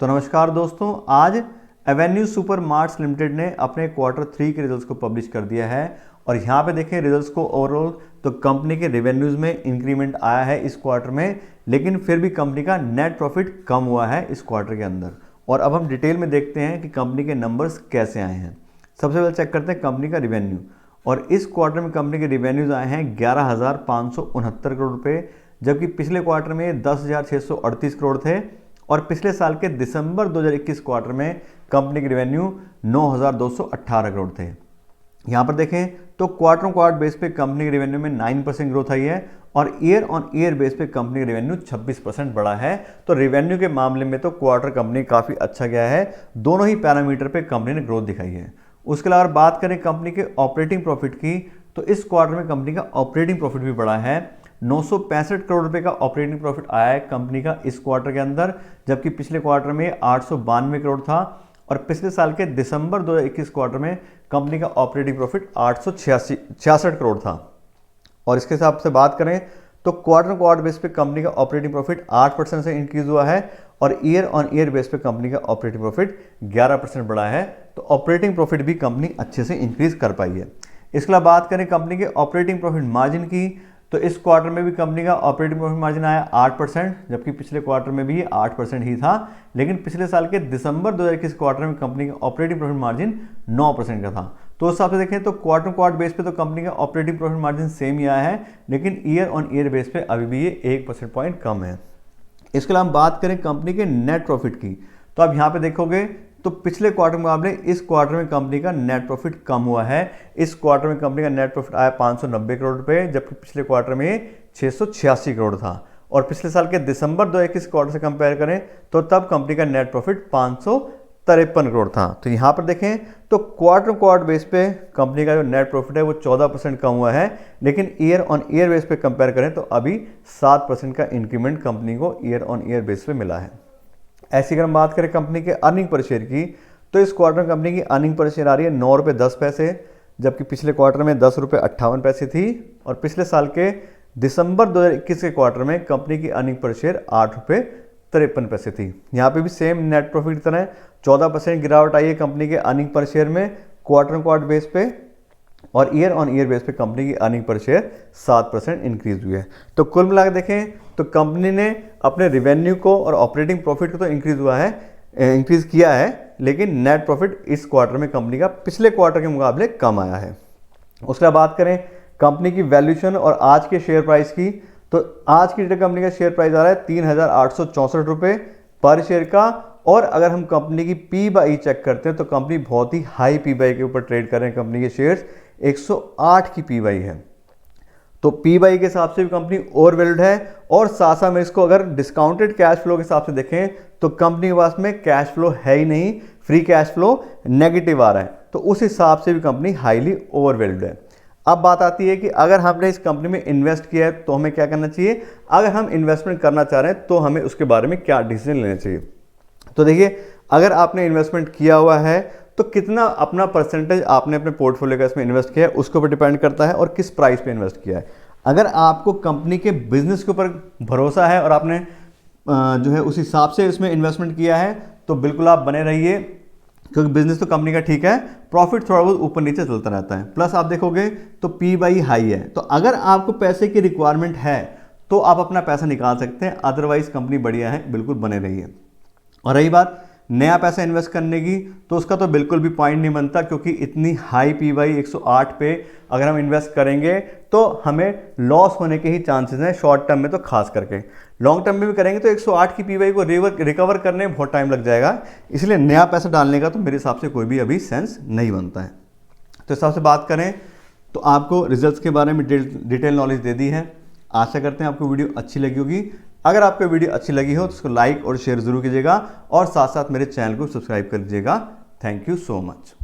तो नमस्कार दोस्तों, आज एवेन्यू सुपर मार्ट्स लिमिटेड ने अपने Q3 के रिजल्ट्स को पब्लिश कर दिया है। और यहाँ पे देखें रिजल्ट्स को ओवरऑल, तो कंपनी के रेवेन्यूज़ में इंक्रीमेंट आया है इस क्वार्टर में, लेकिन फिर भी कंपनी का नेट प्रॉफिट कम हुआ है इस क्वार्टर के अंदर। और अब हम डिटेल में देखते हैं कि कंपनी के नंबर्स कैसे आए हैं। सबसे पहले चेक करते हैं कंपनी का रिवेन्यू, और इस क्वार्टर में कंपनी के रिवेन्यूज़ आए हैं 11,569 करोड़ रुपये, जबकि पिछले क्वार्टर में 10,638 करोड़ थे। और पिछले साल के दिसंबर 2021 क्वार्टर में कंपनी के रिवेन्यू 9,218 करोड़ थे। यहाँ पर देखें तो क्वार्टर ऑन क्वार्टर बेस पे कंपनी के रिवेन्यू में 9% ग्रोथ आई है, और ईयर ऑन ईयर बेस पे कंपनी का रिवेन्यू 26% बढ़ा है। तो रिवेन्यू के मामले में तो क्वार्टर कंपनी काफ़ी अच्छा गया है, दोनों ही पैरामीटर पे कंपनी ने ग्रोथ दिखाई है। उसके अलावा बात करें कंपनी के ऑपरेटिंग प्रॉफिट की, तो इस क्वार्टर में कंपनी का ऑपरेटिंग प्रॉफिट भी बढ़ा है। 965 करोड़ रुपए का ऑपरेटिंग प्रॉफिट आया है कंपनी का इस क्वार्टर के अंदर, जबकि पिछले क्वार्टर में 892 करोड़ था। और पिछले साल के दिसंबर 2021 क्वार्टर में कंपनी का ऑपरेटिंग प्रॉफिट 866 करोड़ था। और इसके हिसाब से बात करें तो क्वार्टर क्वार्टर बेस पे कंपनी का ऑपरेटिंग प्रॉफिट 8% से इंक्रीज हुआ है, और ईयर ऑन ईयर बेस पे कंपनी का ऑपरेटिंग प्रॉफिट 11% बढ़ा है। तो ऑपरेटिंग प्रॉफिट भी कंपनी अच्छे से इंक्रीज कर पाई है। इसके अलावा बात करें कंपनी के ऑपरेटिंग प्रॉफिट मार्जिन की, तो इस क्वार्टर में भी कंपनी का ऑपरेटिंग प्रॉफिट मार्जिन आया 8%, जबकि पिछले क्वार्टर में भी 8% ही था। लेकिन पिछले साल के दिसंबर 2021 क्वार्टर में कंपनी का ऑपरेटिंग प्रॉफिट मार्जिन 9% का था। तो उस हिसाब से देखें तो क्वार्टर क्वार्टर बेस पे तो कंपनी का ऑपरेटिंग प्रॉफिट मार्जिन सेम ही आया है, लेकिन ईयर ऑन ईयर बेस पे अभी भी ये 1 परसेंट पॉइंट कम है। इसके अलावा हम बात करें कंपनी के नेट प्रॉफिट की, तो आप यहाँ पे देखोगे तो पिछले क्वार्टर के मुकाबले इस क्वार्टर में कंपनी का नेट प्रॉफिट कम हुआ है। इस क्वार्टर में कंपनी का नेट प्रॉफिट आया 590 करोड़ रुपए, जबकि पिछले क्वार्टर में 686 करोड़ था। और पिछले साल के दिसंबर 2021 क्वार्टर से कंपेयर करें तो तब कंपनी का नेट प्रॉफिट 553 करोड़ था। तो यहाँ पर देखें तो क्वार्टर क्वार्टर बेस पे कंपनी का जो नेट प्रॉफिट है वो 14% कम हुआ है, लेकिन ईयर ऑन ईयर बेस पे कंपेयर करें तो अभी 7% का इंक्रीमेंट कंपनी को ईयर ऑन ईयर बेस पे मिला है। ऐसी अगर हम बात करें कंपनी के अर्निंग पर शेयर की, तो इस क्वार्टर में कंपनी की अर्निंग पर शेयर आ रही है 9 रुपये 10 पैसे, जबकि पिछले क्वार्टर में 10 रुपये 58 पैसे थी। और पिछले साल के दिसंबर 2021 के क्वार्टर में कंपनी की अर्निंग पर शेयर 8 रुपये 53 पैसे थी। यहाँ पे भी सेम नेट प्रॉफिट की तरह 14% गिरावट आई है कंपनी के अर्निंग पर शेयर में क्वार्टर क्वार्टर बेस पे, और ईयर ऑन ईयर बेस पे कंपनी की अर्निंग पर शेयर 7% इंक्रीज हुई है। तो कुल मिलाकर देखें तो कंपनी ने अपने रिवेन्यू को और ऑपरेटिंग प्रॉफिट को तो इंक्रीज किया है, लेकिन नेट प्रॉफिट इस क्वार्टर में कंपनी का पिछले क्वार्टर के मुकाबले कम आया है। उसके बाद बात करें कंपनी की वैल्यूएशन और आज के शेयर प्राइस की, तो आज की डेट कंपनी का शेयर प्राइस आ रहा है 3,864 रुपये पर शेयर का। और अगर हम कंपनी की P/E चेक करते हैं तो कंपनी बहुत ही हाई P/E के ऊपर ट्रेड कर रहे हैं। कंपनी के शेयर्स 108 की P/E है, तो P/E के हिसाब से भी कंपनी ओवर वैल्यूड है। और साथ साथ में इसको अगर डिस्काउंटेड कैश फ्लो के हिसाब से देखें तो कंपनी के पास में कैश फ्लो है ही नहीं, फ्री कैश फ्लो नेगेटिव आ रहा है, तो उस हिसाब से भी कंपनी हाईली ओवर वैल्यूड है। अब बात आती है कि अगर हमने इस कंपनी में इन्वेस्ट किया है तो हमें क्या करना चाहिए, अगर हम इन्वेस्टमेंट करना चाह रहे हैं तो हमें उसके बारे में क्या डिसीजन लेना चाहिए। तो देखिए, अगर आपने इन्वेस्टमेंट किया हुआ है तो कितना अपना परसेंटेज आपने अपने पोर्टफोलियो का इसमें इन्वेस्ट किया है उसके ऊपर डिपेंड करता है, और किस प्राइस पे इन्वेस्ट किया है। अगर आपको कंपनी के बिजनेस के ऊपर भरोसा है और आपने जो है उस हिसाब से इसमें इन्वेस्टमेंट किया है तो बिल्कुल आप बने रहिए, क्योंकि बिजनेस तो कंपनी का ठीक है, प्रॉफिट थोड़ा बहुत ऊपर नीचे चलता रहता है। प्लस आप देखोगे तो P/E हाई है, तो अगर आपको पैसे की रिक्वायरमेंट है तो आप अपना पैसा निकाल सकते हैं, अदरवाइज कंपनी बढ़िया है, बिल्कुल बने रहिए। और रही बात नया पैसा इन्वेस्ट करने की, तो उसका तो बिल्कुल भी पॉइंट नहीं बनता, क्योंकि इतनी हाई P/E 108 पे अगर हम इन्वेस्ट करेंगे तो हमें लॉस होने के ही चांसेस हैं शॉर्ट टर्म में, तो खास करके लॉन्ग टर्म में भी करेंगे तो 108 की P/E को रिकवर करने में बहुत टाइम लग जाएगा। इसलिए नया पैसा डालने का तो मेरे हिसाब से कोई भी अभी सेंस नहीं बनता है। तो इस हिसाब से बात करें तो आपको रिजल्ट्स के बारे में डिटेल नॉलेज दे दी है। आशा करते हैं आपको वीडियो अच्छी लगी होगी। अगर आपको वीडियो अच्छी लगी हो तो उसको लाइक और शेयर जरूर कीजिएगा, और साथ साथ मेरे चैनल को सब्सक्राइब कर लीजिएगा। Thank you so much.